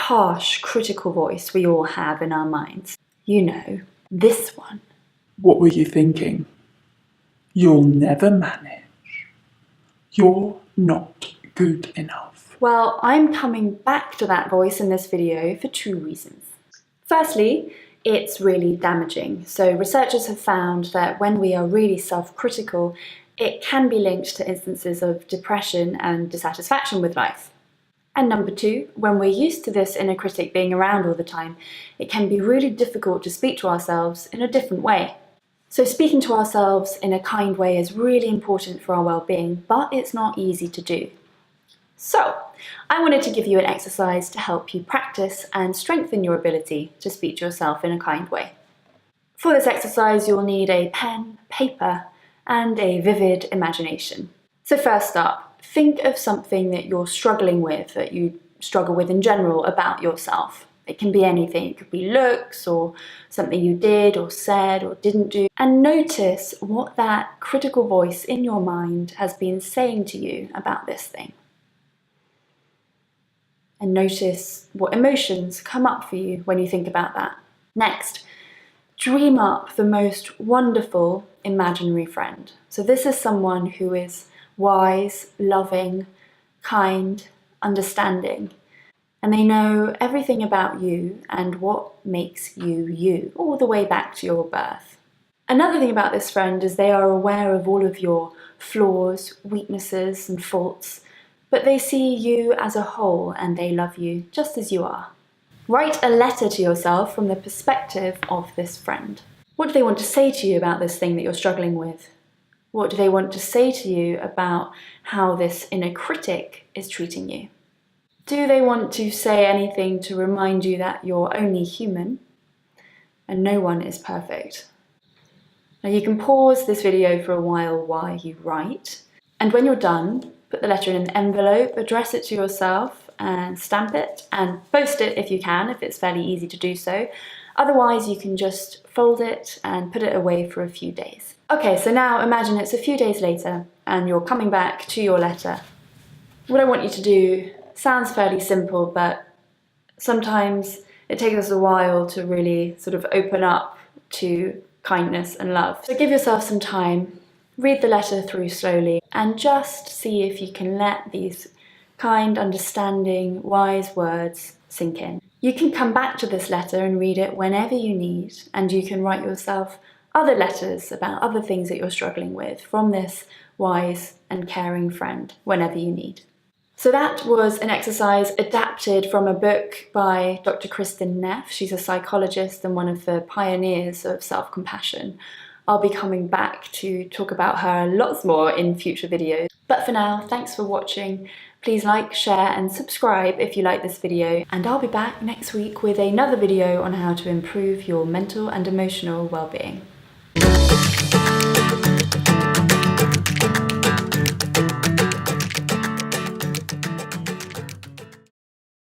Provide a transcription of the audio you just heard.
harsh, critical voice we all have in our minds. You know, this one. What were you thinking? You'll never manage. You're not good enough. Well, I'm coming back to that voice in this video for two reasons. Firstly, it's really damaging. So researchers have found that when we are really self-critical, it can be linked to instances of depression and dissatisfaction with life. And number two, when we're used to this inner critic being around all the time, it can be really difficult to speak to ourselves in a different way. So speaking to ourselves in a kind way is really important for our well-being, but it's not easy to do. So, I wanted to give you an exercise to help you practice and strengthen your ability to speak to yourself in a kind way. For this exercise, you'll need a pen, paper, and a vivid imagination. So first up, think of something that you're struggling with, that you struggle with in general about yourself. It can be anything. It could be looks or something you did or said or didn't do. And notice what that critical voice in your mind has been saying to you about this thing. And notice what emotions come up for you when you think about that. Next, dream up the most wonderful imaginary friend. So this is someone who is wise, loving, kind, understanding. And they know everything about you and what makes you you, all the way back to your birth. Another thing about this friend is they are aware of all of your flaws, weaknesses, and faults, but they see you as a whole and they love you just as you are. Write a letter to yourself from the perspective of this friend. What do they want to say to you about this thing that you're struggling with? What do they want to say to you about how this inner critic is treating you? Do they want to say anything to remind you that you're only human and no one is perfect? Now you can pause this video for a while you write, and when you're done, put the letter in an envelope, address it to yourself and stamp it and post it if you can, if it's fairly easy to do so. Otherwise, you can just fold it and put it away for a few days. Okay, so now imagine it's a few days later and you're coming back to your letter. What I want you to do sounds fairly simple, but sometimes it takes us a while to really sort of open up to kindness and love. So give yourself some time, read the letter through slowly, and just see if you can let these kind, understanding, wise words sink in. You can come back to this letter and read it whenever you need, and you can write yourself other letters about other things that you're struggling with from this wise and caring friend whenever you need. So that was an exercise adapted from a book by Dr. Kristin Neff. She's a psychologist and one of the pioneers of self-compassion. I'll be coming back to talk about her lots more in future videos. But for now, thanks for watching. Please like, share and subscribe if you like this video. And I'll be back next week with another video on how to improve your mental and emotional well-being.